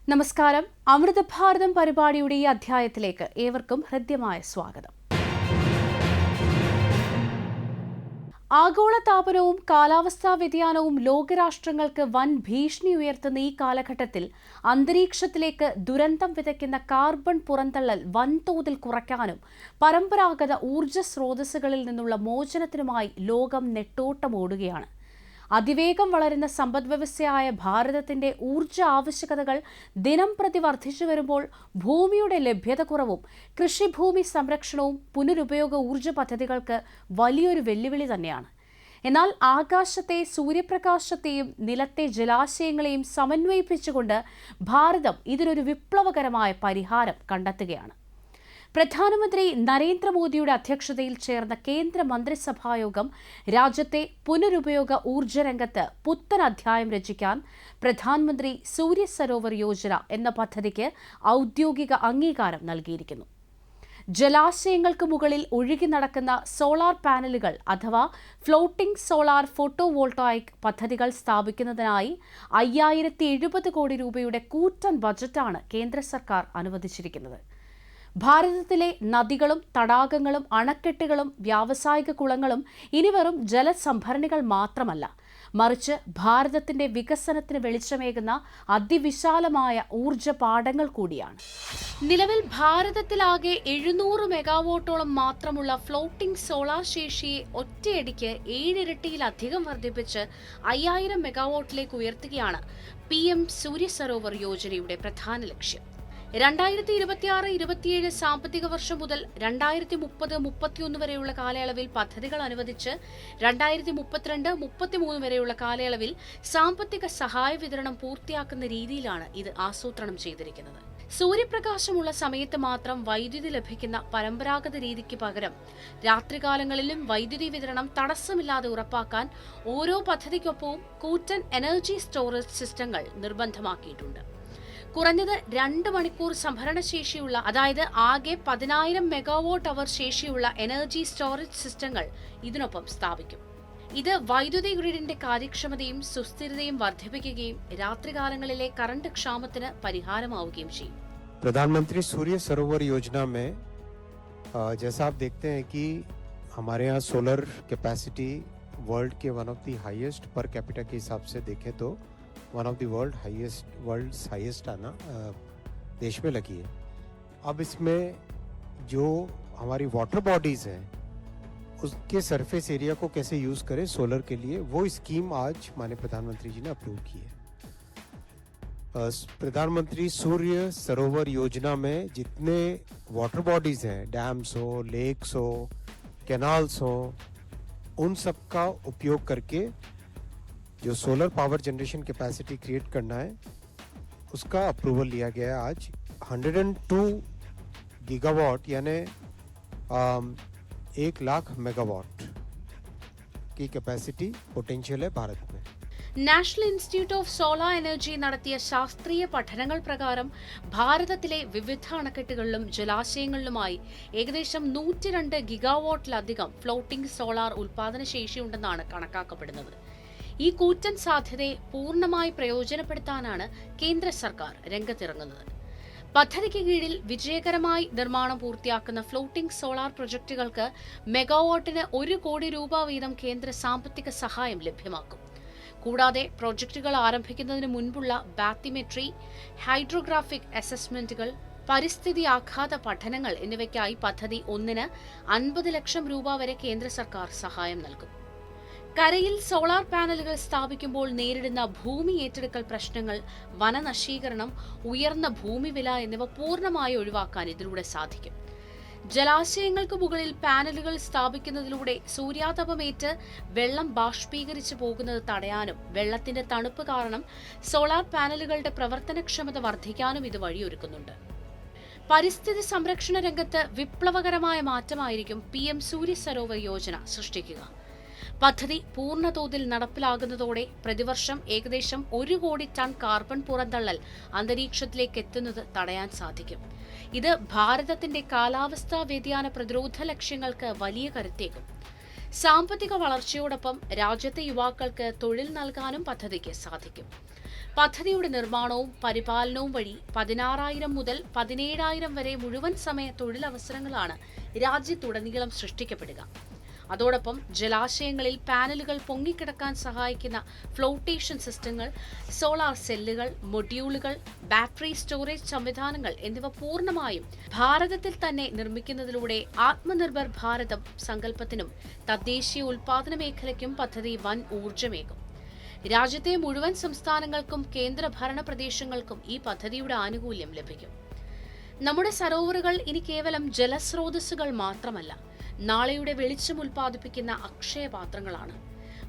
നമസ്കാരം. അമൃത ഭാരതം പരിപാടിയുടെ ഈ അധ്യായത്തിലേക്ക് ഏവർക്കും ഹൃദ്യമായ സ്വാഗതം. ആഗോളതാപനവും കാലാവസ്ഥാ വ്യതിയാനവും ലോകരാഷ്ട്രങ്ങൾക്ക് വൻ ഭീഷണി ഉയർത്തുന്ന ഈ കാലഘട്ടത്തിൽ അന്തരീക്ഷത്തിലേക്ക് ദുരന്തം വിതയ്ക്കുന്ന കാർബൺ പുറന്തള്ളൽ വൻതോതിൽ കുറയ്ക്കാനും പരമ്പരാഗത ഊർജ്ജ സ്രോതസ്സുകളിൽ നിന്നുള്ള മോചനത്തിനുമായി ലോകം നെട്ടോട്ടമോടുകയാണ്. അതിവേഗം വളരുന്ന സമ്പദ്വ്യവസ്ഥയായ ഭാരതത്തിന്റെ ഊർജ്ജ ആവശ്യകതകൾ ദിനം പ്രതി വർദ്ധിച്ചു വരുമ്പോൾ ഭൂമിയുടെ ലഭ്യതക്കുറവും കൃഷിഭൂമി സംരക്ഷണവും പുനരുപയോഗ ഊർജ്ജ പദ്ധതികൾക്ക് വലിയൊരു വെല്ലുവിളി തന്നെയാണ്. എന്നാൽ ആകാശത്തെ സൂര്യപ്രകാശത്തെയും നിലത്തെ ജലാശയങ്ങളെയും സമന്വയിപ്പിച്ചുകൊണ്ട് ഭാരതം ഇതിനൊരു വിപ്ലവകരമായ പരിഹാരം കണ്ടെത്തുകയാണ്. പ്രധാനമന്ത്രി നരേന്ദ്രമോദിയുടെ അധ്യക്ഷതയിൽ ചേർന്ന കേന്ദ്ര മന്ത്രിസഭായോഗം രാജ്യത്തെ പുനരുപയോഗ ഊർജ്ജ രംഗത്ത് പുത്തൻ അധ്യായം രചിക്കാൻ പ്രധാനമന്ത്രി സൂര്യ സരോവർ യോജന എന്ന പദ്ധതിക്ക് ഔദ്യോഗിക അംഗീകാരം നൽകിയിരിക്കുന്നു. ജലാശയങ്ങൾക്ക് മുകളിൽ ഒഴുകി നടക്കുന്ന സോളാർ പാനലുകൾ അഥവാ ഫ്ലോട്ടിംഗ് സോളാർ ഫോട്ടോവോൾട്ടായിക് പദ്ധതികൾ സ്ഥാപിക്കുന്നതിനായി 5070 കോടി രൂപയുടെ കൂറ്റൻ ബജറ്റാണ് കേന്ദ്ര സർക്കാർ അനുവദിച്ചിരിക്കുന്നത്. ഭാരതത്തിലെ നദികളും തടാകങ്ങളും അണക്കെട്ടുകളും വ്യാവസായിക കുളങ്ങളും ഇനി വെറും ജലസംഭരണികൾ മാത്രമല്ല, മറിച്ച് ഭാരതത്തിന്റെ വികസനത്തിന് വെളിച്ചമേകുന്ന അതിവിശാലമായ ഊർജ്ജ പാടങ്ങൾ കൂടിയാണ്. നിലവിൽ ഭാരതത്തിലാകെ 700 മെഗാവാട്ടോളം മാത്രമുള്ള ഫ്ലോട്ടിംഗ് സോളാർ ശേഷിയെ ഒറ്റയടിക്ക് 7 ഇരട്ടിയിലധികം വർദ്ധിപ്പിച്ച് 5000 മെഗാവാട്ടിലേക്ക് ഉയർത്തുകയാണ് PM സൂര്യ സരോവർ യോജനയുടെ പ്രധാന ലക്ഷ്യം. 2026-27 സാമ്പത്തിക വർഷം മുതൽ 2030-31 വരെയുള്ള കാലയളവിൽ പദ്ധതികൾ അനുവദിച്ച് 2032-33 വരെയുള്ള കാലയളവിൽ സാമ്പത്തിക സഹായ വിതരണം പൂർത്തിയാക്കുന്ന രീതിയിലാണ് ഇത് ആസൂത്രണം ചെയ്തിരിക്കുന്നത്. സൂര്യപ്രകാശമുള്ള സമയത്ത് മാത്രം വൈദ്യുതി ലഭിക്കുന്ന പരമ്പരാഗത രീതിക്ക് പകരം രാത്രികാലങ്ങളിലും വൈദ്യുതി വിതരണം തടസ്സമില്ലാതെ ഉറപ്പാക്കാൻ ഓരോ പദ്ധതിക്കൊപ്പവും കൂറ്റൻ എനർജി സ്റ്റോറേജ് സിസ്റ്റങ്ങൾ നിർബന്ധമാക്കിയിട്ടുണ്ട്. കുറഞ്ഞത് 2 മണിക്കൂർ സംഭരണശേഷിയുള്ള, അതായത് ആകെ 10,000 മെഗാവാട്ട് അവർ ശേഷിയുള്ള എനർജി സ്റ്റോറേജ് സിസ്റ്റങ്ങൾ ഇതിനൊപ്പം സ്ഥാപിക്കും. ഇത് വൈദ്യുതി ഗ്രിഡിന്റെ കാര്യക്ഷമതയും സുസ്ഥിരതയും വർദ്ധിപ്പിക്കുകയും രാത്രികാലങ്ങളിലെ കറണ്ട് ക്ഷാമത്തിന് പരിഹാരമാവുകയും ചെയ്യും. प्रधानमंत्री सूर्य सरोवर योजना में जैसा आप देखते हैं कि हमारे यहाँ सोलर कैपेसिटी वर्ल्ड के one of the highest per capita के हिसाब से देखें तो one of the world's highest आना देश में लगी है. अब इसमें जो हमारी वाटर बॉडीज हैं उसके सरफेस एरिया को कैसे यूज करें सोलर के लिए, वो स्कीम आज माननीय प्रधानमंत्री जी ने अप्रूव की है. प्रधानमंत्री सूर्य सरोवर योजना में जितने वाटर बॉडीज हैं, डैम्स हो, लेक्स हो, कैनाल्स हो, उन सब का उपयोग करके जो solar power generation capacity create करना है उसका अप्रूवल लिया गया है आज. 102 गीगावाट यानी 1 लाख मेगावाट की कैपेसिटी पोटेंशियल है भारत में. National institute of solar energy നടത്തിയ ശാസ്ത്രീയ പഠനങ്ങൾ പ്രകാരം ഭാരതത്തിലെ വിവിധ അണക്കെട്ടുകളിലും ജലാശയങ്ങളിലുമായി ഏകദേശം 102 ഗിഗാവാട്ടിലധികം ഫ്ലോട്ടിംഗ് സോളാർ ഉൽപാദന ശേഷിയുണ്ടെന്നാണ് കണക്കാക്കപ്പെടുന്നത്. ഈ കൂറ്റൻ സാധ്യതയെ പൂർണ്ണമായി പ്രയോജനപ്പെടുത്താനാണ് കേന്ദ്ര സർക്കാർ രംഗത്തിറങ്ങുന്നത്. പദ്ധതിക്ക് കീഴിൽ വിജയകരമായി നിർമ്മാണം പൂർത്തിയാക്കുന്ന ഫ്ലോട്ടിംഗ് സോളാർ പ്രൊജക്ടുകൾക്ക് മെഗാവാട്ടിന് 1 കോടി രൂപ വീതം കേന്ദ്ര സാമ്പത്തിക സഹായം ലഭ്യമാക്കും. കൂടാതെ പ്രോജക്ടുകൾ ആരംഭിക്കുന്നതിന് മുൻപുള്ള ബാത്തിമെട്രി, ഹൈഡ്രോഗ്രാഫിക് അസസ്മെന്റുകൾ, പരിസ്ഥിതി ആഘാത പഠനങ്ങൾ എന്നിവയ്ക്കായി പദ്ധതി ഒന്നിന് 50 ലക്ഷം രൂപ വരെ കേന്ദ്ര സർക്കാർ സഹായം നൽകും. കരയിൽ സോളാർ പാനലുകൾ സ്ഥാപിക്കുമ്പോൾ നേരിടുന്ന ഭൂമി ഏറ്റെടുക്കൽ പ്രശ്നങ്ങൾ, വനനശീകരണം, ഉയർന്ന ഭൂമിവില എന്നിവ പൂർണ്ണമായി ഒഴിവാക്കാൻ ഇതിലൂടെ സാധിക്കും. ജലാശയങ്ങൾക്ക് മുകളിൽ പാനലുകൾ സ്ഥാപിക്കുന്നതിലൂടെ സൂര്യാതപമേറ്റ് വെള്ളം ബാഷ്പീകരിച്ചു പോകുന്നത് തടയാനും വെള്ളത്തിന്റെ തണുപ്പ് കാരണം സോളാർ പാനലുകളുടെ പ്രവർത്തനക്ഷമത വർദ്ധിക്കാനും ഇത് വഴിയൊരുക്കുന്നുണ്ട്. പരിസ്ഥിതി സംരക്ഷണ രംഗത്ത് വിപ്ലവകരമായ മാറ്റമായിരിക്കും PM സൂര്യ സരോവർ യോജന സൃഷ്ടിക്കുക. പദ്ധതി പൂർണ്ണതോതിൽ നടപ്പിലാകുന്നതോടെ പ്രതിവർഷം ഏകദേശം 1 കോടി ടൺ കാർബൺ പുറന്തള്ളൽ അന്തരീക്ഷത്തിലേക്ക് എത്തുന്നത് തടയാൻ സാധിക്കും. ഇത് ഭാരതത്തിന്റെ കാലാവസ്ഥാ വ്യതിയാന പ്രതിരോധ ലക്ഷ്യങ്ങൾക്ക് വലിയ കരുത്തേകും. സാമ്പത്തിക വളർച്ചയോടൊപ്പം രാജ്യത്തെ യുവാക്കൾക്ക് തൊഴിൽ നൽകാനും പദ്ധതിക്ക് സാധിക്കും. പദ്ധതിയുടെ നിർമ്മാണവും പരിപാലനവും വഴി 16,000 മുതൽ 17,000 വരെ മുഴുവൻ സമയ തൊഴിലവസരങ്ങളാണ് രാജ്യത്തുടനീളം സൃഷ്ടിക്കപ്പെടുക. അതോടൊപ്പം ജലാശയങ്ങളിൽ പാനലുകൾ പൊങ്ങിക്കിടക്കാൻ സഹായിക്കുന്ന ഫ്ലോട്ടേഷൻ സിസ്റ്റങ്ങൾ, സോളാർ സെല്ലുകൾ, മൊഡ്യൂളുകൾ, ബാറ്ററി സ്റ്റോറേജ് സംവിധാനങ്ങൾ എന്നിവ പൂർണ്ണമായും ഭാരതത്തിൽ തന്നെ നിർമ്മിക്കുന്നതിലൂടെ ആത്മനിർഭർ ഭാരതം സങ്കല്പത്തിനും തദ്ദേശീയ ഉൽപാദന മേഖലയ്ക്കും പദ്ധതി വൻ ഊർജ്ജമേകും. രാജ്യത്തെ മുഴുവൻ സംസ്ഥാനങ്ങൾക്കും കേന്ദ്രഭരണ പ്രദേശങ്ങൾക്കും ഈ പദ്ധതിയുടെ ആനുകൂല്യം ലഭിക്കും. നമ്മുടെ സരോവറുകൾ ഇനി കേവലം ജലസ്രോതസ്സുകൾ മാത്രമല്ല, നാളെയുടെ വെളിച്ചം ഉൽപ്പാദിപ്പിക്കുന്ന അക്ഷയപാത്രങ്ങളാണ്.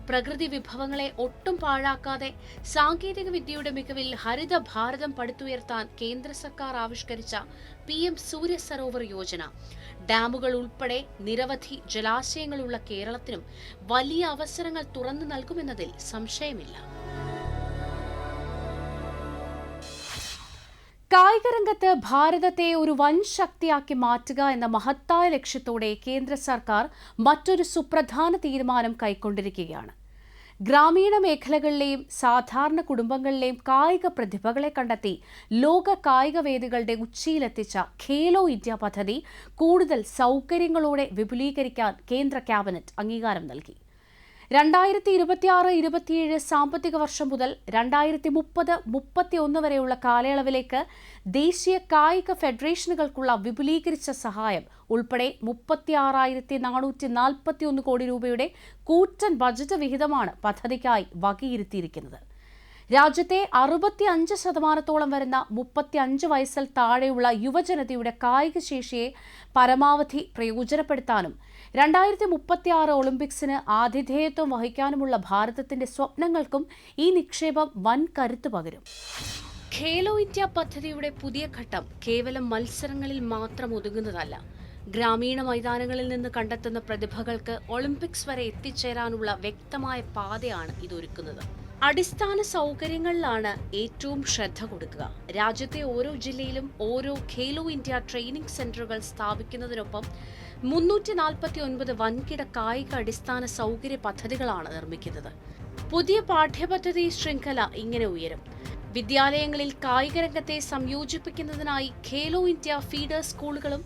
പ്രകൃതി വിഭവങ്ങളെ ഒട്ടും പാഴാക്കാതെ സാങ്കേതിക വിദ്യയുടെ മികവിൽ ഹരിത ഭാരതം പടുത്തുയർത്താൻ കേന്ദ്ര സർക്കാർ ആവിഷ്കരിച്ച PM സൂര്യ സരോവർ യോജന ഡാമുകൾ ഉൾപ്പെടെ നിരവധി ജലാശയങ്ങളുള്ള കേരളത്തിനും വലിയ അവസരങ്ങൾ തുറന്നു നൽകുമെന്നതിൽ സംശയമില്ല. കായികരംഗത്ത് ഭാരതത്തെ ഒരു വൻ ശക്തിയാക്കി മാറ്റുക എന്ന മഹത്തായ ലക്ഷ്യത്തോടെ കേന്ദ്ര സർക്കാർ മറ്റൊരു സുപ്രധാന തീരുമാനം കൈക്കൊണ്ടിരിക്കുകയാണ്. ഗ്രാമീണ മേഖലകളിലെയും സാധാരണ കുടുംബങ്ങളിലെയും കായിക പ്രതിഭകളെ കണ്ടെത്തി ലോക കായിക വേദികളുടെ ഉച്ചിയിലെത്തിച്ച ഖേലോ ഇന്ത്യ പദ്ധതി കൂടുതൽ സൗകര്യങ്ങളോടെ വിപുലീകരിക്കാൻ കേന്ദ്ര ക്യാബിനറ്റ് അംഗീകാരം നൽകി. 2026-27 സാമ്പത്തിക വർഷം മുതൽ 2030-31 വരെയുള്ള കാലയളവിലേക്ക് ദേശീയ കായിക ഫെഡറേഷനുകൾക്കുള്ള വിപുലീകരിച്ച സഹായം ഉൾപ്പെടെ 36,441 കോടി രൂപയുടെ കൂറ്റൻ ബജറ്റ് വിഹിതമാണ് പദ്ധതിക്കായി വകയിരുത്തിയിരിക്കുന്നത്. രാജ്യത്തെ 65% വരുന്ന 35 വയസ്സിൽ താഴെയുള്ള യുവജനതയുടെ കായിക ശേഷിയെ പരമാവധി പ്രയോജനപ്പെടുത്താനും 2036 ഒളിമ്പിക്സിന് ആതിഥേയത്വം വഹിക്കാനുമുള്ള ഭാരതത്തിന്റെ സ്വപ്നങ്ങൾക്കും ഈ നിക്ഷേപം വൻ കരുത്ത് പകരും. ഖേലോ ഇന്ത്യ പദ്ധതിയുടെ പുതിയ ഘട്ടം കേവലം മത്സരങ്ങളിൽ മാത്രം ഒതുങ്ങുന്നതല്ല. ഗ്രാമീണ മൈതാനങ്ങളിൽ നിന്ന് കണ്ടെത്തുന്ന പ്രതിഭകൾക്ക് ഒളിമ്പിക്സ് വരെ എത്തിച്ചേരാനുള്ള വ്യക്തമായ പാതയാണ് ഇതൊരുക്കുന്നത്. അടിസ്ഥാന സൗകര്യങ്ങളിലാണ് ഏറ്റവും ശ്രദ്ധ കൊടുക്കുക. രാജ്യത്തെ ഓരോ ജില്ലയിലും ഓരോ ഖേലോ ഇന്ത്യ ട്രെയിനിംഗ് സെന്ററുകൾ സ്ഥാപിക്കുന്നതിനൊപ്പം 349 വൻകിട കായിക അടിസ്ഥാന സൗകര്യ പദ്ധതികളാണ് നിർമ്മിക്കുന്നത്. പുതിയ പാഠ്യപദ്ധതി ശൃംഖല ഇങ്ങനെ ഉയരും. വിദ്യാലയങ്ങളിൽ കായിക രംഗത്തെ സംയോജിപ്പിക്കുന്നതിനായി ഖേലോ ഇന്ത്യ ഫീഡർ സ്കൂളുകളും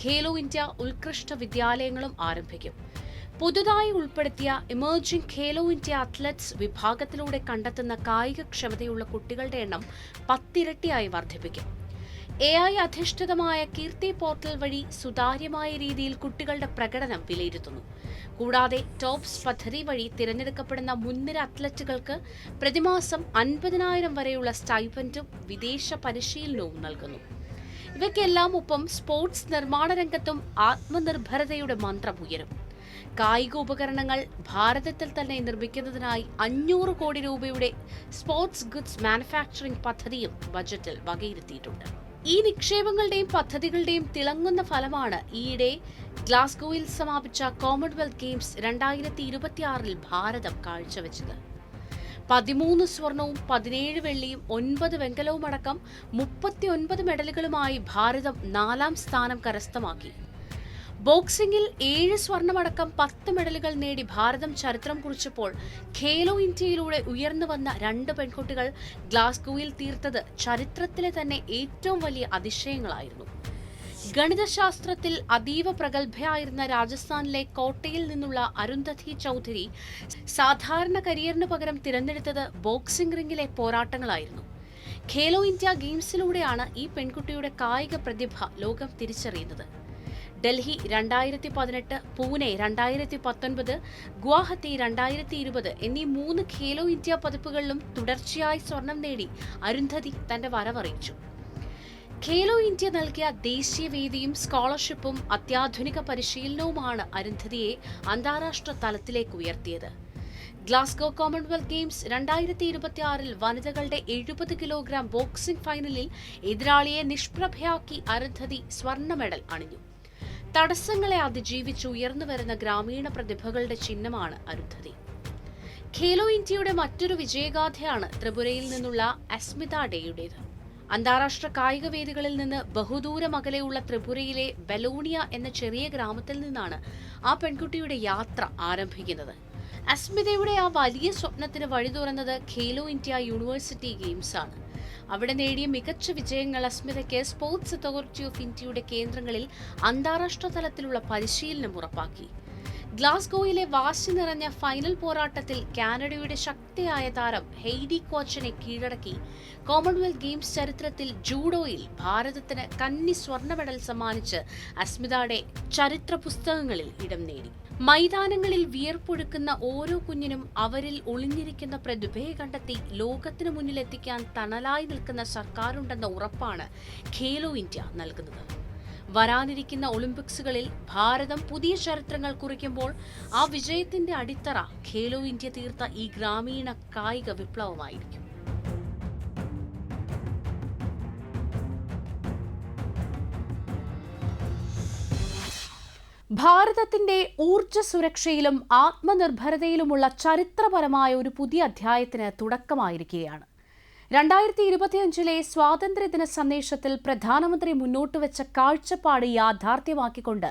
ഖേലോ ഇന്ത്യ ഉത്കൃഷ്ട വിദ്യാലയങ്ങളും ആരംഭിക്കും. പുതുതായി ഉൾപ്പെടുത്തിയ എമർജിംഗ് ഖേലോ ഇന്ത്യ അത്ലറ്റ്സ് വിഭാഗത്തിലൂടെ കണ്ടെത്തുന്ന കായികക്ഷമതയുള്ള കുട്ടികളുടെ എണ്ണം 10 ഇരട്ടിയായി വർദ്ധിപ്പിക്കും. AI അധിഷ്ഠിതമായ കീർത്തി പോർട്ടൽ വഴി സുതാര്യമായ രീതിയിൽ കുട്ടികളുടെ പ്രകടനം വിലയിരുത്തുന്നു. കൂടാതെ ടോപ്സ് പദ്ധതി വഴി തിരഞ്ഞെടുക്കപ്പെടുന്ന മുൻനിര അത്ലറ്റുകൾക്ക് പ്രതിമാസം 50,000 വരെയുള്ള സ്റ്റൈപ്പൻഡും വിദേശ പരിശീലനവും നൽകുന്നു. ഇവയ്ക്കെല്ലാം ഒപ്പം സ്പോർട്സ് നിർമ്മാണ രംഗത്തും ആത്മനിർഭരതയുടെ മന്ത്രം ഉയരും. കായിക ഉപകരണങ്ങൾ ഭാരതത്തിൽ തന്നെ നിർമ്മിക്കുന്നതിനായി 500 കോടി രൂപയുടെ സ്പോർട്സ് ഗുഡ്സ് മാനുഫാക്ചറിംഗ് പദ്ധതിയും ബജറ്റിൽ വകയിരുത്തിയിട്ടുണ്ട്. ഈ നിക്ഷേപങ്ങളുടെയും പദ്ധതികളുടെയും തിളങ്ങുന്ന ഫലമാണ് ഈയിടെ ഗ്ലാസ്ഗോയിൽ സമാപിച്ച കോമൺവെൽത്ത് ഗെയിംസ് 2026 ഭാരതം കാഴ്ചവെച്ചത്. 13 സ്വർണവും 17 വെള്ളിയും 9 വെങ്കലവും അടക്കം 39 മെഡലുകളുമായി ഭാരതം 4ാം സ്ഥാനം കരസ്ഥമാക്കി. ബോക്സിംഗിൽ 7 സ്വർണമടക്കം 10 മെഡലുകൾ നേടി ഭാരതം ചരിത്രം കുറിച്ചപ്പോൾ ഖേലോ ഇന്ത്യയിലൂടെ ഉയർന്നു വന്ന 2 പെൺകുട്ടികൾ ഗ്ലാസ്ഗോയിൽ തീർത്തത് ചരിത്രത്തിലെ തന്നെ ഏറ്റവും വലിയ അതിശയങ്ങളായിരുന്നു. ഗണിതശാസ്ത്രത്തിൽ അതീവ പ്രഗത്ഭയായിരുന്ന രാജസ്ഥാനിലെ കോട്ടയിൽ നിന്നുള്ള അരുന്ധതി ചൌധരി സാധാരണ കരിയറിനു പകരം തിരഞ്ഞെടുത്തത് ബോക്സിംഗ് റിംഗിലെ പോരാട്ടങ്ങളായിരുന്നു. ഖേലോ ഇന്ത്യ ഗെയിംസിലൂടെയാണ് ഈ പെൺകുട്ടിയുടെ കായിക പ്രതിഭ ലോകം തിരിച്ചറിയുന്നത്. ഡൽഹി 2018, പൂനെ 2019, ഗുവാഹത്തി 2020 എന്നീ 3 ഖേലോ ഇന്ത്യ പതിപ്പുകളിലും തുടർച്ചയായി സ്വർണം നേടി അരുന്ധതി തന്റെ വരവറിയിച്ചു. ഖേലോ ഇന്ത്യ നൽകിയ ദേശീയ വേദിയും സ്കോളർഷിപ്പും അത്യാധുനിക പരിശീലനവുമാണ് അരുന്ധതിയെ അന്താരാഷ്ട്ര തലത്തിലേക്ക് ഉയർത്തിയത്. ഗ്ലാസ്ഗോ കോമൺവെൽത്ത് ഗെയിംസ് 2026 വനിതകളുടെ 70 കിലോഗ്രാം ബോക്സിംഗ് ഫൈനലിൽ എതിരാളിയെ നിഷ്പ്രഭയാക്കി അരുന്ധതി സ്വർണ്ണ മെഡൽ അണിഞ്ഞു. തടസ്സങ്ങളെ അതിജീവിച്ച് ഉയർന്നുവരുന്ന ഗ്രാമീണ പ്രതിഭകളുടെ ചിഹ്നമാണ് അരുന്ധതി. ഖേലോ ഇന്ത്യയുടെ മറ്റൊരു വിജയഗാഥയാണ് ത്രിപുരയിൽ നിന്നുള്ള അസ്മിത ഡേയുടേത്. അന്താരാഷ്ട്ര കായിക വേദികളിൽ നിന്ന് ബഹുദൂരം അകലെയുള്ള ത്രിപുരയിലെ ബലോണിയ എന്ന ചെറിയ ഗ്രാമത്തിൽ നിന്നാണ് ആ പെൺകുട്ടിയുടെ യാത്ര ആരംഭിക്കുന്നത്. അസ്മിതയുടെ ആ വലിയ സ്വപ്നത്തിന് വഴി തുറന്നത് ഖേലോ ഇന്ത്യ യൂണിവേഴ്സിറ്റി ഗെയിംസ് ആണ്. അവിടെ നേടിയ മികച്ച വിജയങ്ങൾ അസ്മിതയ്ക്ക് സ്പോർട്സ് അതോറിറ്റി ഓഫ് ഇന്ത്യയുടെ കേന്ദ്രങ്ങളിൽ അന്താരാഷ്ട്ര തലത്തിലുള്ള പരിശീലനം ഉറപ്പാക്കി. ഗ്ലാസ്ഗോയിലെ വാശി നിറഞ്ഞ ഫൈനൽ പോരാട്ടത്തിൽ കാനഡയുടെ ശക്തിയായ താരം ഹെയ്ഡി ക്വാച്ചിനെ കീഴടക്കി കോമൺവെൽത്ത് ഗെയിംസ് ചരിത്രത്തിൽ ജൂഡോയിൽ ഭാരതത്തിന് കന്നി സ്വർണ്ണ മെഡൽ സമ്മാനിച്ച് അസ്മിതയുടെ ചരിത്ര പുസ്തകങ്ങളിൽ ഇടം നേടി. മൈതാനങ്ങളിൽ വിയർപ്പൊഴുക്കുന്ന ഓരോ കുഞ്ഞിനും അവരിൽ ഒളിഞ്ഞിരിക്കുന്ന പ്രതിഭയെ കണ്ടെത്തി ലോകത്തിനു മുന്നിലെത്തിക്കാൻ തണലായി നിൽക്കുന്ന സർക്കാരുണ്ടെന്ന ഉറപ്പാണ് ഖേലോ ഇന്ത്യ നൽകുന്നത്. വരാനിരിക്കുന്ന ഒളിമ്പിക്സുകളിൽ ഭാരതം പുതിയ ചരിത്രങ്ങൾ കുറിക്കുമ്പോൾ ആ വിജയത്തിന്റെ അടിത്തറ ഖേലോ ഇന്ത്യ തീർത്ത ഈ ഗ്രാമീണ കായിക വിപ്ലവമായിരിക്കും. ഭാരതത്തിന്റെ ഊർജ്ജ സുരക്ഷയിലും ആത്മനിർഭരതയിലുമുള്ള ചരിത്രപരമായ ഒരു പുതിയ അധ്യായത്തിന് തുടക്കമായിരിക്കുകയാണ്. 2025 സ്വാതന്ത്ര്യദിന സന്ദേശത്തിൽ പ്രധാനമന്ത്രി മുന്നോട്ടുവച്ച കാഴ്ചപ്പാട് യാഥാർത്ഥ്യമാക്കിക്കൊണ്ട്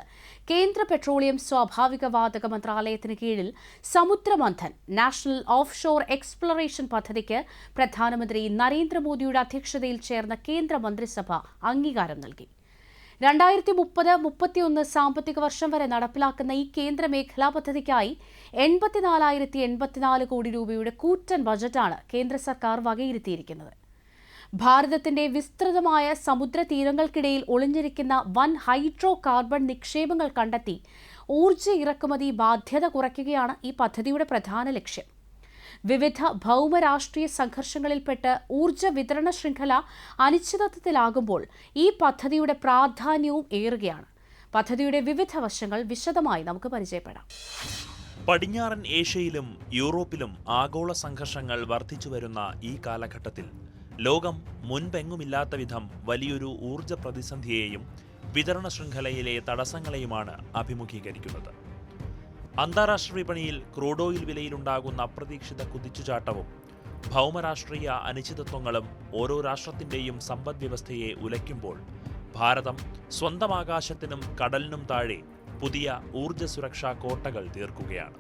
കേന്ദ്ര പെട്രോളിയം സ്വാഭാവിക വാതക മന്ത്രാലയത്തിന് കീഴിൽ സമുദ്രമന്ഥൻ നാഷണൽ ഓഫ് ഷോർ എക്സ്പ്ലോറേഷൻ പദ്ധതിക്ക് പ്രധാനമന്ത്രി നരേന്ദ്രമോദിയുടെ അധ്യക്ഷതയിൽ ചേർന്ന കേന്ദ്ര മന്ത്രിസഭ അംഗീകാരം നൽകി. 2030-31 സാമ്പത്തിക വർഷം വരെ നടപ്പിലാക്കുന്ന ഈ കേന്ദ്ര മേഖലാ പദ്ധതിക്കായി 84,084 കോടി രൂപയുടെ കൂറ്റൻ ബജറ്റാണ് കേന്ദ്ര സർക്കാർ വകയിരുത്തിയിരിക്കുന്നത്. ഭാരതത്തിന്റെ വിസ്തൃതമായ സമുദ്ര തീരങ്ങൾക്കിടയിൽ ഒളിഞ്ഞിരിക്കുന്ന വൻ ഹൈഡ്രോ കാർബൺ നിക്ഷേപങ്ങൾ കണ്ടെത്തി ഊർജ്ജ ഇറക്കുമതി ബാധ്യത കുറയ്ക്കുകയാണ് ഈ പദ്ധതിയുടെ പ്രധാന ലക്ഷ്യം. വിവിധ ഭൗമരാഷ്ട്രീയ സംഘർഷങ്ങളിൽപ്പെട്ട് ഊർജ്ജ വിതരണ ശൃംഖല അനിശ്ചിതത്വത്തിലാകുമ്പോൾ ഈ പദ്ധതിയുടെ പ്രാധാന്യവും ഏറുകയാണ്. പദ്ധതിയുടെ വിവിധ വശങ്ങൾ വിശദമായി നമുക്ക് പരിചയപ്പെടാം. പടിഞ്ഞാറൻ ഏഷ്യയിലും യൂറോപ്പിലും ആഗോള സംഘർഷങ്ങൾ വർദ്ധിച്ചുവരുന്ന ഈ കാലഘട്ടത്തിൽ ലോകം മുൻപെങ്ങുമില്ലാത്ത വിധം വലിയൊരു ഊർജ്ജ പ്രതിസന്ധിയെയും വിതരണ ശൃംഖലയിലെ തടസ്സങ്ങളെയുമാണ് അഭിമുഖീകരിക്കുന്നത്. അന്താരാഷ്ട്ര വിപണിയിൽ ക്രൂഡ് ഓയിൽ വിലയിലുണ്ടാകുന്ന അപ്രതീക്ഷിത കുതിച്ചുചാട്ടവും ഭൗമരാഷ്ട്രീയ അനിശ്ചിതത്വങ്ങളും ഓരോ രാഷ്ട്രത്തിന്റെയും സമ്പദ്വ്യവസ്ഥയെ ഉലയ്ക്കുമ്പോൾ ഭാരതം സ്വന്തം ആകാശത്തിനും കടലിനും താഴെ പുതിയ ഊർജ്ജ സുരക്ഷാ കോട്ടകൾ തീർക്കുകയാണ്.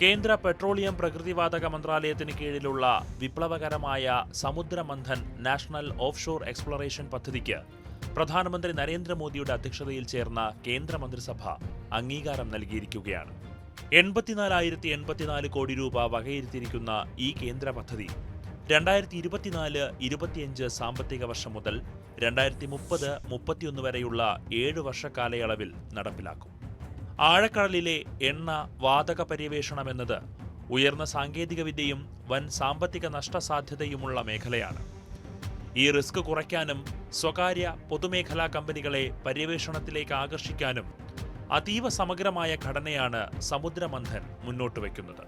കേന്ദ്ര പെട്രോളിയം പ്രകൃതിവാതക മന്ത്രാലയത്തിന് കീഴിലുള്ള വിപ്ലവകരമായ സമുദ്രമന്ഥൻ നാഷണൽ ഓഫ് ഷോർ എക്സ്പ്ലോറേഷൻ പദ്ധതിക്ക് പ്രധാനമന്ത്രി നരേന്ദ്രമോദിയുടെ അധ്യക്ഷതയിൽ ചേർന്ന കേന്ദ്രമന്ത്രിസഭ അംഗീകാരം നൽകിയിരിക്കുകയാണ്. 84,084 കോടി രൂപ വകയിരുത്തിയിരിക്കുന്ന ഈ കേന്ദ്ര പദ്ധതി 2024-25 സാമ്പത്തിക വർഷം മുതൽ 2030-31 വരെയുള്ള 7 വർഷ കാലയളവിൽ നടപ്പിലാക്കും. ആഴക്കടലിലെ എണ്ണ വാതക പര്യവേഷണം എന്നത് ഉയർന്ന സാങ്കേതികവിദ്യയും വൻ സാമ്പത്തിക നഷ്ടസാധ്യതയുമുള്ള മേഖലയാണ്. ഈ റിസ്ക് കുറയ്ക്കാനും സ്വകാര്യ പൊതുമേഖലാ കമ്പനികളെ പര്യവേഷണത്തിലേക്ക് ആകർഷിക്കാനും അതീവ സമഗ്രമായ ഘടനയാണ് സമുദ്രമന്ഥൻ മുന്നോട്ട് വയ്ക്കുന്നത്.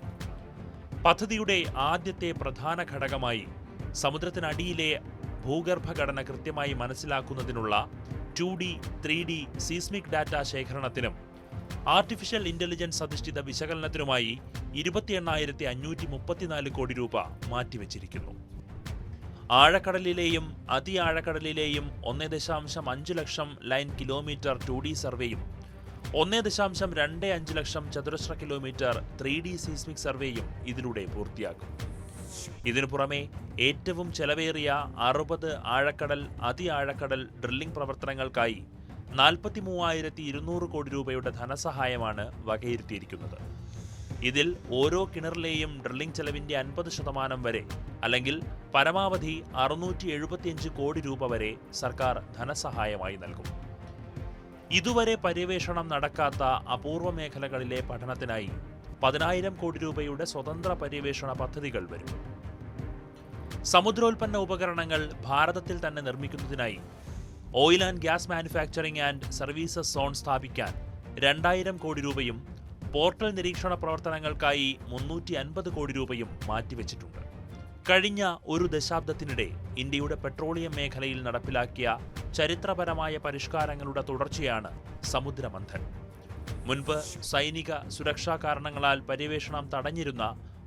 പദ്ധതിയുടെ ആദ്യത്തെ പ്രധാന ഘടകമായി സമുദ്രത്തിനടിയിലെ ഭൂഗർഭഘടന കൃത്യമായി മനസ്സിലാക്കുന്നതിനുള്ള 2D, 3D സീസ്മിക് ഡാറ്റ ശേഖരണത്തിനും ആർട്ടിഫിഷ്യൽ ഇന്റലിജൻസ് അധിഷ്ഠിത വിശകലനത്തിനുമായി 28,534 കോടി രൂപ മാറ്റിവെച്ചിരിക്കുന്നു. ആഴക്കടലിലെയും അതിആഴക്കടലിലെയും 1.5 ലക്ഷം ലൈൻ കിലോമീറ്റർ 2D സർവേയും 1.25 ലക്ഷം ചതുരശ്ര കിലോമീറ്റർ 3D സീസ്മിക് സർവേയും ഇതിലൂടെ പൂർത്തിയാക്കും. ഇതിനു പുറമെ ഏറ്റവും ചെലവേറിയ 60 ആഴക്കടൽ അതിആഴക്കടൽ ഡ്രില്ലിംഗ് പ്രവർത്തനങ്ങൾക്കായി 43,200 കോടി രൂപയുടെ ധനസഹായമാണ് വകയിരുത്തിയിരിക്കുന്നത്. ഇതിൽ ഓരോ കിണറിലെയും ഡ്രില്ലിംഗ് ചെലവിന്റെ 50% വരെ അല്ലെങ്കിൽ പരമാവധി 675 കോടി രൂപ വരെ സർക്കാർ ധനസഹായമായി നൽകും. ഇതുവരെ പര്യവേഷണം നടക്കാത്ത അപൂർവ മേഖലകളിലെ പഠനത്തിനായി 10,000 കോടി രൂപയുടെ സ്വതന്ത്ര പര്യവേഷണ പദ്ധതികൾ വരും. സമുദ്രോൽപ്പന്ന ഉപകരണങ്ങൾ ഭാരതത്തിൽ തന്നെ നിർമ്മിക്കുന്നതിനായി oil and gas manufacturing and services zone സ്ഥാപിക്കാൻ 2,000 കോടി രൂപയും പോർട്ടൽ നിരീക്ഷണ പ്രവർത്തനങ്ങൾക്കായി 350 കോടി രൂപയും മാറ്റിവെച്ചിട്ടുണ്ട്. കഴിഞ്ഞ ഒരു ദശാബ്ദത്തിനിടെ ഇന്ത്യയുടെ പെട്രോളിയം മേഖലയിൽ നടപ്പിലാക്കിയ ചരിത്രപരമായ പരിഷ്കാരങ്ങളുടെ തുടർച്ചയാണ് സമുദ്രമന്ഥൻ. മുൻപ് സൈനിക സുരക്ഷാ കാരണങ്ങളാൽ പര്യവേഷണം തടഞ്ഞിരുന്ന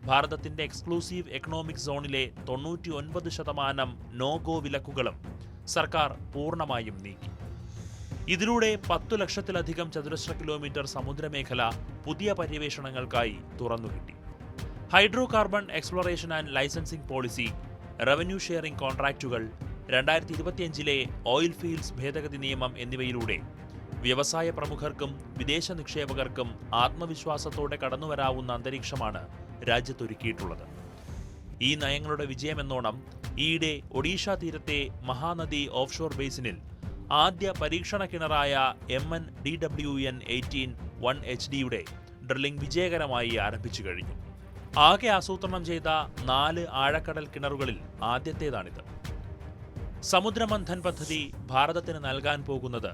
ഭാരതത്തിന്റെ എക്സ്ക്ലൂസീവ് എക്കണോമിക് സോണിലെ 99% നോ ഗോ വിലക്കുകളും സർക്കാർ പൂർണ്ണമായും നീക്കി. ഇതിലൂടെ 10 ലക്ഷത്തിലധികം ചതുരശ്ര കിലോമീറ്റർ സമുദ്രമേഖല പുതിയ പര്യവേഷണങ്ങൾക്കായി തുറന്നുകിട്ടി. Hydrocarbon exploration and licensing policy, revenue sharing കോൺട്രാക്റ്റുകൾ, 2025 ഓയിൽ ഫീൽഡ്സ് ഭേദഗതി നിയമം എന്നിവയിലൂടെ വ്യവസായ പ്രമുഖർക്കും വിദേശ നിക്ഷേപകർക്കും ആത്മവിശ്വാസത്തോടെ കടന്നുവരാവുന്ന അന്തരീക്ഷമാണ് രാജ്യത്തൊരുക്കിയിട്ടുള്ളത്. ഈ നയങ്ങളുടെ വിജയമെന്നോണം ഈയിടെ ഒഡീഷ തീരത്തെ മഹാനദി ഓഫ്ഷോർ ബേസിനിൽ ആദ്യ പരീക്ഷണ കിണറായ MNDWN-18-1HD ഡ്രില്ലിംഗ് വിജയകരമായി ആരംഭിച്ചു കഴിഞ്ഞു. ആകെ ആസൂത്രണം ചെയ്ത 4 ആഴക്കടൽ കിണറുകളിൽ ആദ്യത്തേതാണിത്. സമുദ്രമന്ഥൻ പദ്ധതി ഭാരതത്തിന് നൽകാൻ പോകുന്നത്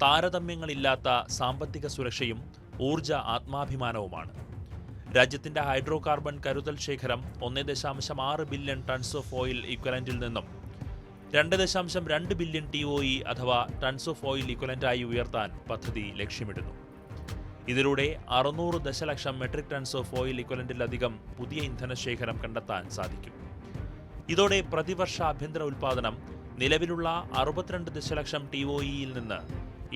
താരതമ്യങ്ങളില്ലാത്ത സാമ്പത്തിക സുരക്ഷയും ഊർജ ആത്മാഭിമാനവുമാണ്. രാജ്യത്തിന്റെ ഹൈഡ്രോ കാർബൺ കരുതൽ ശേഖരം 1.6 ബില്യൺ ടൺസ് ഓഫ് ഓയിൽ ഇക്വലന്റിൽ നിന്നും 2.2 ബില്യൺ TOE അഥവാ ടൺസ് ഓഫ് ഓയിൽ ഇക്വലന്റായി ഉയർത്താൻ പദ്ധതി ലക്ഷ്യമിടുന്നു. ഇതിലൂടെ 600 ദശലക്ഷം മെട്രിക് ടൺസ് ഓഫ് ഓയിൽ ഇക്വലന്റിലധികം പുതിയ ഇന്ധനശേഖരം കണ്ടെത്താൻ സാധിക്കും. ഇതോടെ പ്രതിവർഷ ആഭ്യന്തര ഉൽപ്പാദനം നിലവിലുള്ള 62 ദശലക്ഷം TOEയിൽ നിന്ന്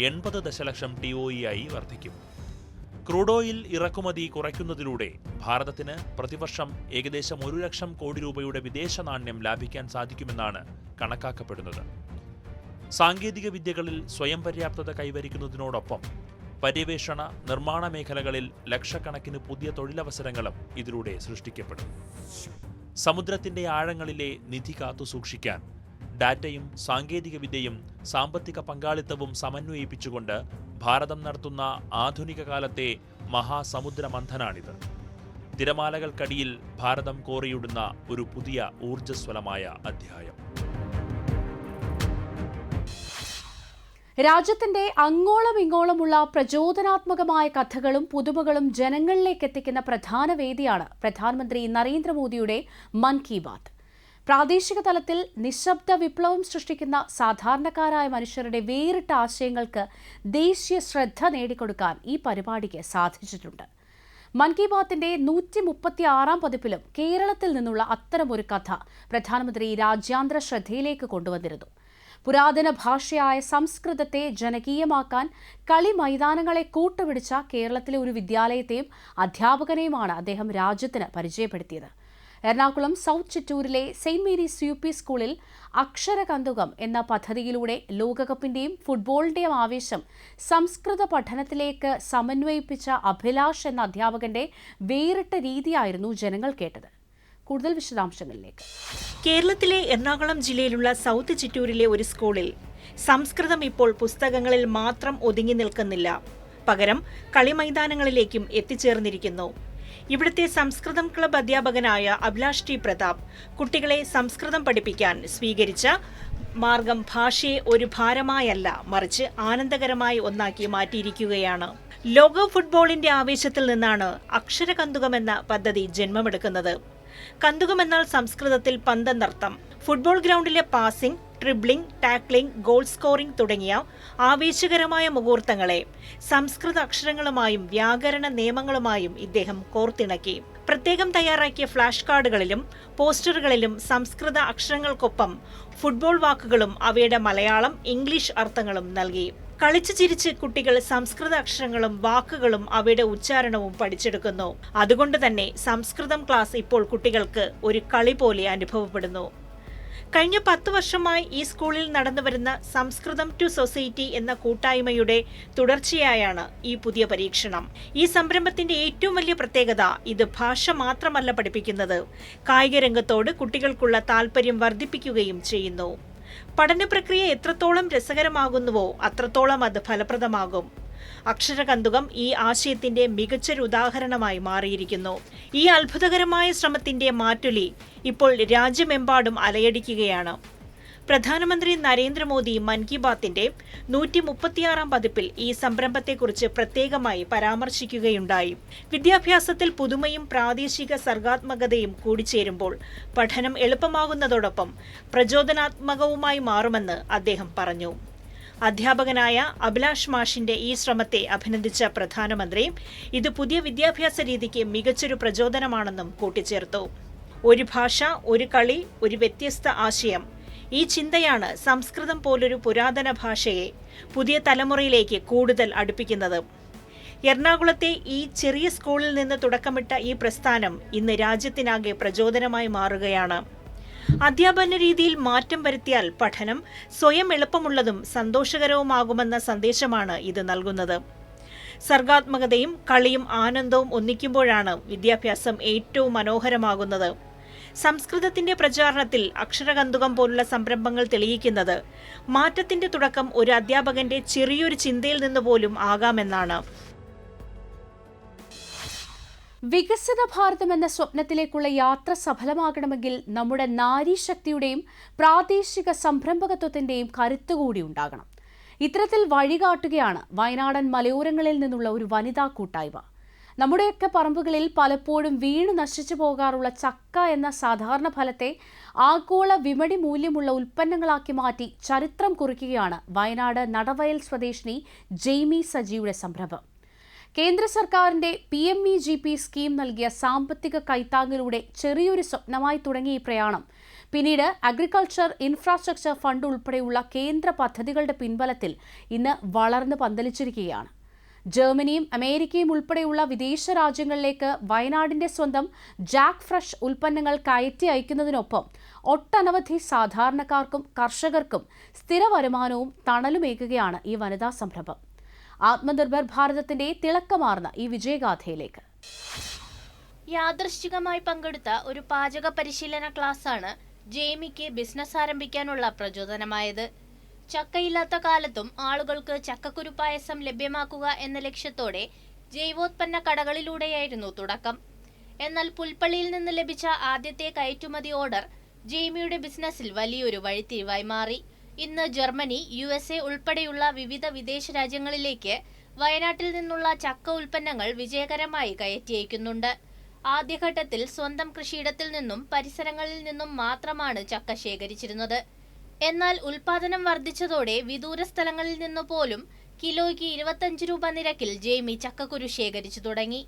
80 ദശലക്ഷം TOE ആയി വർദ്ധിക്കും. ക്രൂഡ് ഓയിൽ ഇറക്കുമതി കുറയ്ക്കുന്നതിലൂടെ ഭാരതത്തിന് പ്രതിവർഷം ഏകദേശം 1 ലക്ഷം കോടി രൂപയുടെ വിദേശ നാണ്യം ലാഭിക്കാൻ സാധിക്കുമെന്നാണ് കണക്കാക്കപ്പെടുന്നത്. സാങ്കേതിക വിദ്യകളിൽ സ്വയം പര്യാപ്തത കൈവരിക്കുന്നതിനോടൊപ്പം പര്യവേഷണ നിർമ്മാണ മേഖലകളിൽ ലക്ഷക്കണക്കിന് പുതിയ തൊഴിലവസരങ്ങളും ഇതിലൂടെ സൃഷ്ടിക്കപ്പെടും. സമുദ്രത്തിന്റെ ആഴങ്ങളിലെ നിധി കാത്തുസൂക്ഷിക്കാൻ ഡാറ്റയും സാങ്കേതികവിദ്യയും സാമ്പത്തിക പങ്കാളിത്തവും സമന്വയിപ്പിച്ചുകൊണ്ട് ഭാരതം നടത്തുന്ന ആധുനിക കാലത്തെ മഹാസമുദ്രമന്ഥനാണിത്. തിരമാലകൾക്കടിയിൽ ഭാരതം കോറിയിടുന്ന ഒരു പുതിയ ഊർജ്ജസ്വലമായ അധ്യായം. രാജ്യത്തിന്റെ അങ്ങോളം ഇങ്ങോളമുള്ള പ്രചോദനാത്മകമായ കഥകളും പുതുമകളും ജനങ്ങളിലേക്ക് എത്തിക്കുന്ന പ്രധാന വേദിയാണ് പ്രധാനമന്ത്രി നരേന്ദ്രമോദിയുടെ മൻ കി ബാത്ത്. പ്രാദേശിക തലത്തിൽ നിശബ്ദ വിപ്ലവം സൃഷ്ടിക്കുന്ന സാധാരണക്കാരായ മനുഷ്യരുടെ വേറിട്ട ആശയങ്ങൾക്ക് ദേശീയ ശ്രദ്ധ നേടിക്കൊടുക്കാൻ ഈ പരിപാടിക്ക് സാധിച്ചിട്ടുണ്ട്. മൻ കി ബാത്തിന്റെ 136 പതിപ്പിലും കേരളത്തിൽ നിന്നുള്ള അത്തരമൊരു കഥ പ്രധാനമന്ത്രി രാജ്യാന്തര ശ്രദ്ധയിലേക്ക് കൊണ്ടുവന്നിരുന്നു. പുരാതന ഭാഷയായ സംസ്കൃതത്തെ ജനകീയമാക്കാൻ കളി മൈതാനങ്ങളെ കൂട്ടുപിടിച്ച കേരളത്തിലെ ഒരു വിദ്യാലയത്തെയും അധ്യാപകനെയുമാണ് അദ്ദേഹം രാജ്യത്തിന് പരിചയപ്പെടുത്തിയത്. എറണാകുളം സൗത്ത് ചിറ്റൂരിലെ സെയിന്റ് മേരീസ് UP സ്കൂളിൽ അക്ഷരകന്തുകം എന്ന പദ്ധതിയിലൂടെ ലോകകപ്പിന്റെയും ഫുട്ബോളിന്റെയും ആവേശം സംസ്കൃത പഠനത്തിലേക്ക് സമന്വയിപ്പിച്ച അഭിലാഷ് എന്ന അധ്യാപകന്റെ വേറിട്ട രീതിയായിരുന്നു ജനങ്ങൾ കേട്ടത്. കൂടുതൽ വിശദാംശങ്ങളിലേക്ക്. കേരളത്തിലെ എറണാകുളം ജില്ലയിലുള്ള സൗത്ത് ചിറ്റൂരിലെ ഒരു സ്കൂളിൽ സംസ്കൃതം ഇപ്പോൾ പുസ്തകങ്ങളിൽ മാത്രം ഒതുങ്ങി നിൽക്കുന്നില്ല, പകരം കളിമൈതാനങ്ങളിലേക്കും എത്തിച്ചേർന്നിരിക്കുന്നു. ഇവിടുത്തെ സംസ്കൃതം ക്ലബ് അധ്യാപകനായ അഭിലാഷ് T. പ്രതാപ് കുട്ടികളെ സംസ്കൃതം പഠിപ്പിക്കാൻ സ്വീകരിച്ച മാർഗം ഭാഷയെ ഒരു ഭാരമായല്ല, മറിച്ച് ആനന്ദകരമായ ഒന്നാക്കി മാറ്റിയിരിക്കുകയാണ്. ലോക ഫുട്ബോളിന്റെ ആവേശത്തിൽ നിന്നാണ് അക്ഷരകന്തുകമെന്ന പദ്ധതി ജന്മമെടുക്കുന്നത്. കന്തുകമെന്നാൽ സംസ്കൃതത്തിൽ പന്തെന്നർത്ഥം. ഫുട്ബോൾ ഗ്രൗണ്ടിലെ passing, dribbling, tackling, goal scoring തുടങ്ങിയ ആവേശകരമായ മുഹൂർത്തങ്ങളെ സംസ്കൃത അക്ഷരങ്ങളുമായും വ്യാകരണ നിയമങ്ങളുമായും ഇദ്ദേഹം കോർത്തിണക്കി. പ്രത്യേകം തയ്യാറാക്കിയ ഫ്ലാഷ് കാർഡുകളിലും പോസ്റ്ററുകളിലും സംസ്കൃത അക്ഷരങ്ങൾക്കൊപ്പം ഫുട്ബോൾ വാക്കുകളും അവയുടെ മലയാളം, ഇംഗ്ലീഷ് അർത്ഥങ്ങളും നൽകി. കളിച്ചു ചിരിച്ച് കുട്ടികൾ സംസ്കൃത അക്ഷരങ്ങളും വാക്കുകളും അവയുടെ ഉച്ചാരണവും പഠിച്ചെടുക്കുന്നു. അതുകൊണ്ട് തന്നെ സംസ്കൃതം ക്ലാസ് ഇപ്പോൾ കുട്ടികൾക്ക് ഒരു കളി പോലെ അനുഭവപ്പെടുന്നു. കഴിഞ്ഞ 10 വർഷമായി ഈ സ്കൂളിൽ നടന്നുവരുന്ന സംസ്കൃതം ടു സൊസൈറ്റി എന്ന കൂട്ടായ്മയുടെ തുടർച്ചയായാണ് ഈ പുതിയ പരീക്ഷണം. ഈ സംരംഭത്തിന്റെ ഏറ്റവും വലിയ പ്രത്യേകത ഇത് ഭാഷ മാത്രമല്ല പഠിപ്പിക്കുന്നത്, കായിക രംഗത്തോട് കുട്ടികൾക്കുള്ള താല്പര്യം വർദ്ധിപ്പിക്കുകയും ചെയ്യുന്നു. പഠന പ്രക്രിയ എത്രത്തോളം രസകരമാകുന്നുവോ അത്രത്തോളം അത് ഫലപ്രദമാകും. അക്ഷരകന്തുകം ഈ ആശയത്തിന്റെ മികച്ചൊരു ഉദാഹരണമായി മാറിയിരിക്കുന്നു. ഈ അത്ഭുതകരമായ ശ്രമത്തിന്റെ മാറ്റൊലി ഇപ്പോൾ രാജ്യമെമ്പാടും അലയടിക്കുകയാണ്. പ്രധാനമന്ത്രി നരേന്ദ്രമോദി മൻ കി ബാത്തിന്റെ 136 പതിപ്പിൽ ഈ സംരംഭത്തെക്കുറിച്ച് പ്രത്യേകമായി പരാമർശിക്കുകയുണ്ടായി. വിദ്യാഭ്യാസത്തിൽ പുതുമയും പ്രാദേശിക സർഗാത്മകതയും കൂടിച്ചേരുമ്പോൾ പഠനം എളുപ്പമാകുന്നതോടൊപ്പം പ്രചോദനാത്മകവുമായി മാറുമെന്ന് അദ്ദേഹം പറഞ്ഞു. അധ്യാപകനായ അഭിലാഷ് മാഷിന്റെ ഈ ശ്രമത്തെ അഭിനന്ദിച്ച പ്രധാനമന്ത്രി ഇത് പുതിയ വിദ്യാഭ്യാസ രീതിക്ക് മികച്ചൊരു പ്രചോദനമാണെന്നും കൂട്ടിച്ചേർത്തു. ഒരു ഭാഷ, ഒരു കളി, ഒരു വ്യത്യസ്ത ആശയം. ഈ ചിന്തയാണ് സംസ്കൃതം പോലൊരു പുരാതന ഭാഷയെ പുതിയ തലമുറയിലേക്ക് കൂടുതൽ അടുപ്പിക്കുന്നത്. എറണാകുളത്തെ ഈ ചെറിയ സ്കൂളിൽ നിന്ന് തുടക്കമിട്ട ഈ പ്രസ്ഥാനം ഇന്ന് രാജ്യത്തിനാകെ പ്രചോദനമായി മാറുകയാണ്. അധ്യാപന രീതിയിൽ മാറ്റം വരുത്തിയാൽ പഠനം സ്വയം എളുപ്പമുള്ളതും സന്തോഷകരവുമാകുമെന്ന സന്ദേശമാണ് ഇത് നൽകുന്നത്. സർഗാത്മകതയും കളിയും ആനന്ദവും ഒന്നിക്കുമ്പോഴാണ് വിദ്യാഭ്യാസം ഏറ്റവും മനോഹരമാകുന്നത്. സംസ്കൃതത്തിന്റെ പ്രചാരണത്തിൽ അക്ഷരകന്തുകം പോലുള്ള സംരംഭങ്ങൾ തെളിയിക്കുന്നത് മാറ്റത്തിന്റെ തുടക്കം ഒരു അധ്യാപകന്റെ ചെറിയൊരു ചിന്തയിൽ നിന്ന് പോലും ആകാമെന്നാണ്. വികസിത ഭാരതം എന്ന സ്വപ്നത്തിലേക്കുള്ള യാത്ര സഫലമാകണമെങ്കിൽ നമ്മുടെ നാരീശക്തിയുടെയും പ്രാദേശിക സംരംഭകത്വത്തിന്റെയും കരുത്തുകൂടി ഉണ്ടാകണം. ഇത്തരത്തിൽ വഴികാട്ടുകയാണ് വയനാടൻ മലയോരങ്ങളിൽ നിന്നുള്ള ഒരു വനിതാ കൂട്ടായ്മ. നമ്മുടെയൊക്കെ പറമ്പുകളിൽ പലപ്പോഴും വീണു നശിച്ചു പോകാറുള്ള ചക്ക എന്ന സാധാരണ ഫലത്തെ ആഗോള വിപണി മൂല്യമുള്ള ഉൽപ്പന്നങ്ങളാക്കി മാറ്റി ചരിത്രം കുറിക്കുകയാണ് വയനാട് നടവയൽ സ്വദേശിനി ജെയ്മി സജിയുടെ സംരംഭം. കേന്ദ്ര സർക്കാരിന്റെ PMEGP സ്കീം നൽകിയ സാമ്പത്തിക കൈത്താങ്ങിലൂടെ ചെറിയൊരു സ്വപ്നമായി തുടങ്ങിയ ഈ പ്രയാണം പിന്നീട് അഗ്രികൾച്ചർ ഇൻഫ്രാസ്ട്രക്ചർ ഫണ്ട് ഉൾപ്പെടെയുള്ള കേന്ദ്ര പദ്ധതികളുടെ പിൻബലത്തിൽ ഇന്ന് വളർന്ന് പന്തലിച്ചിരിക്കുകയാണ്. ജർമ്മനിയും അമേരിക്കയും ഉൾപ്പെടെയുള്ള വിദേശ രാജ്യങ്ങളിലേക്ക് വയനാടിന്റെ സ്വന്തം ജാക്ക് ഫ്രഷ് ഉൽപ്പന്നങ്ങൾ കയറ്റി അയക്കുന്നതിനൊപ്പം ഒട്ടനവധി സാധാരണക്കാർക്കും കർഷകർക്കും സ്ഥിര വരുമാനവും തണലുമേകുകയാണ് ഈ വനിതാ സംരംഭം. ആത്മനിർഭർ ഭാരതത്തിന്റെ തിളക്കമാർന്ന ഈ വിജയഗാഥയിലേക്ക്. യാദൃശ്ചികമായി പങ്കെടുത്ത ഒരു പാചക പരിശീലന ക്ലാസ്സാണ് ജെയ്മിക്ക് ബിസിനസ് ആരംഭിക്കാനുള്ള പ്രചോദനമായത്. ചക്കയില്ലാത്ത കാലത്തും ആളുകൾക്ക് ചക്കക്കുരു പായസം ലഭ്യമാക്കുക എന്ന ലക്ഷ്യത്തോടെ ജൈവോത്പന്ന കടകളിലൂടെയായിരുന്നു തുടക്കം. എന്നാൽ പുൽപ്പള്ളിയിൽ നിന്ന് ലഭിച്ച ആദ്യത്തെ കയറ്റുമതി ഓർഡർ ജെയ്മിയുടെ ബിസിനസ്സിൽ വലിയൊരു വഴിത്തിരിവായി മാറി. ഇന്ന് ജർമ്മനി, USA ഉൾപ്പെടെയുള്ള വിവിധ വിദേശ രാജ്യങ്ങളിലേക്ക് വയനാട്ടിൽ നിന്നുള്ള ചക്ക ഉൽപ്പന്നങ്ങൾ വിജയകരമായി കയറ്റി അയക്കുന്നുണ്ട്. ആദ്യഘട്ടത്തിൽ സ്വന്തം കൃഷിയിടത്തിൽ നിന്നും പരിസരങ്ങളിൽ നിന്നും മാത്രമാണ് ചക്ക ശേഖരിച്ചിരുന്നത്. എന്നാൽ ഉൽപാദനം വർദ്ധിച്ചതോടെ വിദൂര സ്ഥലങ്ങളിൽ നിന്നു പോലും കിലോയ്ക്ക് 25 രൂപ നിരക്കിൽ ജെയ്മി ചക്കക്കുരു ശേഖരിച്ചു തുടങ്ങി.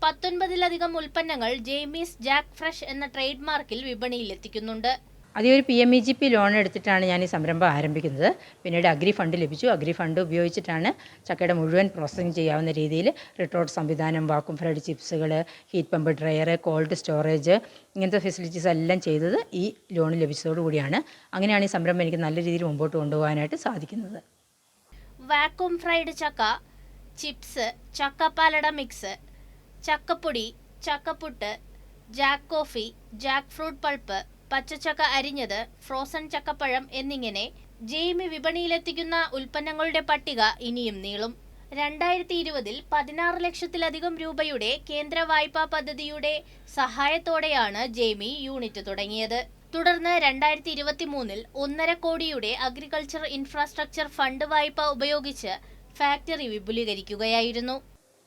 19-ലധികം ഉൽപ്പന്നങ്ങൾ ജെയ്മീസ് ജാക്ക് ഫ്രഷ് എന്ന ട്രേഡ് മാർക്കിൽ വിപണിയിൽ എത്തിക്കുന്നുണ്ട്. ആദ്യം ഒരു PMEGP ലോൺ എടുത്തിട്ടാണ് ഞാൻ ഈ സംരംഭം ആരംഭിക്കുന്നത്. പിന്നീട് അഗ്രി ഫണ്ട് ലഭിച്ചു. അഗ്രി ഫണ്ട് ഉപയോഗിച്ചിട്ടാണ് ചക്കയുടെ മുഴുവൻ പ്രോസസ്സിംഗ് ചെയ്യാവുന്ന രീതിയിൽ റിട്ടോർട്ട് സംവിധാനം, വാക്വം ഫ്രൈഡ് ചിപ്സുകൾ, heat pump dryer, cold storage ഇങ്ങനത്തെ ഫെസിലിറ്റീസ് എല്ലാം ചെയ്തത് ഈ ലോൺ ലഭിച്ചതോടുകൂടിയാണ്. അങ്ങനെയാണ് ഈ സംരംഭം എനിക്ക് നല്ല രീതിയിൽ മുമ്പോട്ട് കൊണ്ടുപോകാനായിട്ട് സാധിക്കുന്നത്. വാക്വം ഫ്രൈഡ് ചക്ക, ചിപ്സ്, ചക്കപ്പാലട മിക്സ്, ചക്കപ്പൊടി, ചക്കപ്പുട്ട്, jack coffee, jack fruit pulp, പച്ചച്ചക്ക അരിഞ്ഞത്, ഫ്രോസൺ ചക്കപ്പഴം എന്നിങ്ങനെ ജെയ്മി വിപണിയിലെത്തിക്കുന്ന ഉൽപ്പന്നങ്ങളുടെ പട്ടിക ഇനിയും നീളും. 2020-ൽ 16 ലക്ഷത്തിലധികം രൂപയുടെ കേന്ദ്ര വായ്പാ പദ്ധതിയുടെ സഹായത്തോടെയാണ് ജെയ്മി യൂണിറ്റ് തുടങ്ങിയത്. തുടർന്ന് 2023-ൽ 1.5 കോടിയുടെ അഗ്രികൾച്ചർ ഇൻഫ്രാസ്ട്രക്ചർ ഫണ്ട് വായ്പ ഉപയോഗിച്ച് ഫാക്ടറി വിപുലീകരിക്കുകയായിരുന്നു.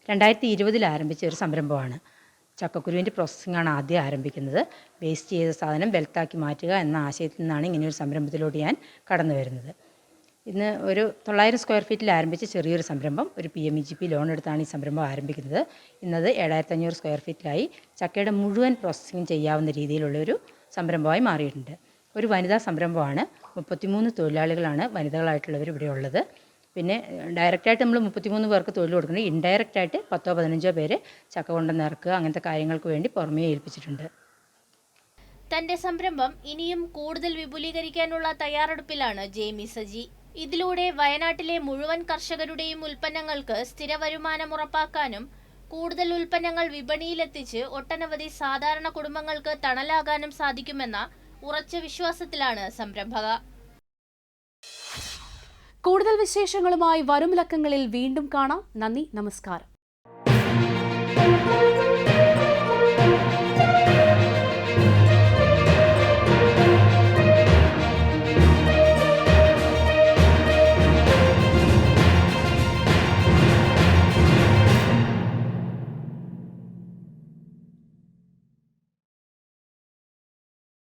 2020-ൽ ആരംഭിച്ച ഒരു സംരംഭമാണ്. ചക്കക്കുരുവിൻ്റെ പ്രോസസ്സിംഗാണ് ആദ്യം ആരംഭിക്കുന്നത്. വേസ്റ്റ് ചെയ്ത സാധനം വെൽത്താക്കി മാറ്റുക എന്ന ആശയത്തിൽ നിന്നാണ് ഇങ്ങനെയൊരു സംരംഭത്തിലോട്ട് ഞാൻ കടന്നു വരുന്നത്. ഇന്ന് ഒരു 900 സ്ക്വയർ ഫീറ്റിൽ ആരംഭിച്ച ചെറിയൊരു സംരംഭം, ഒരു PMEGP ലോൺ എടുത്താണ് ഈ സംരംഭം ആരംഭിക്കുന്നത്. ഇന്നത് 7500 സ്ക്വയർ ഫീറ്റിലായി ചക്കയുടെ മുഴുവൻ പ്രോസസ്സിംഗ് ചെയ്യാവുന്ന രീതിയിലുള്ളൊരു സംരംഭമായി മാറിയിട്ടുണ്ട്. ഒരു വനിതാ സംരംഭമാണ്. 33 തൊഴിലാളികളാണ് വനിതകളായിട്ടുള്ളവർ ഇവിടെ ഉള്ളത്. പിന്നെ ഡയറക്റ്റായിട്ട് നമ്മൾ 33 പേർക്ക് തൊഴിൽ കൊടുക്കുന്നത്. ഇൻഡയറക്റ്റായിട്ട് 10-15 പേര് ചക്ക കൊണ്ടുവന്ന് ഇറക്കുക അങ്ങനത്തെ കാര്യങ്ങൾക്ക് വേണ്ടി പുറമേ ഏൽപ്പിച്ചിട്ടുണ്ട്. തന്റെ സംരംഭം ഇനിയും കൂടുതൽ വിപുലീകരിക്കാനുള്ള തയ്യാറെടുപ്പിലാണ് ജെയ്മി സജി. ഇതിലൂടെ വയനാട്ടിലെ മുഴുവൻ കർഷകരുടെയും ഉൽപ്പന്നങ്ങൾക്ക് സ്ഥിര വരുമാനം ഉറപ്പാക്കാനും കൂടുതൽ ഉൽപ്പന്നങ്ങൾ വിപണിയിലെത്തിച്ച് ഒട്ടനവധി സാധാരണ കുടുംബങ്ങൾക്ക് തണലാകാനും സാധിക്കുമെന്ന ഉറച്ച വിശ്വാസത്തിലാണ് സംരംഭക. കൂടുതൽ വിശേഷങ്ങളുമായി വരും ലക്കങ്ങളിൽ വീണ്ടും കാണാം. നന്ദി, നമസ്കാരം.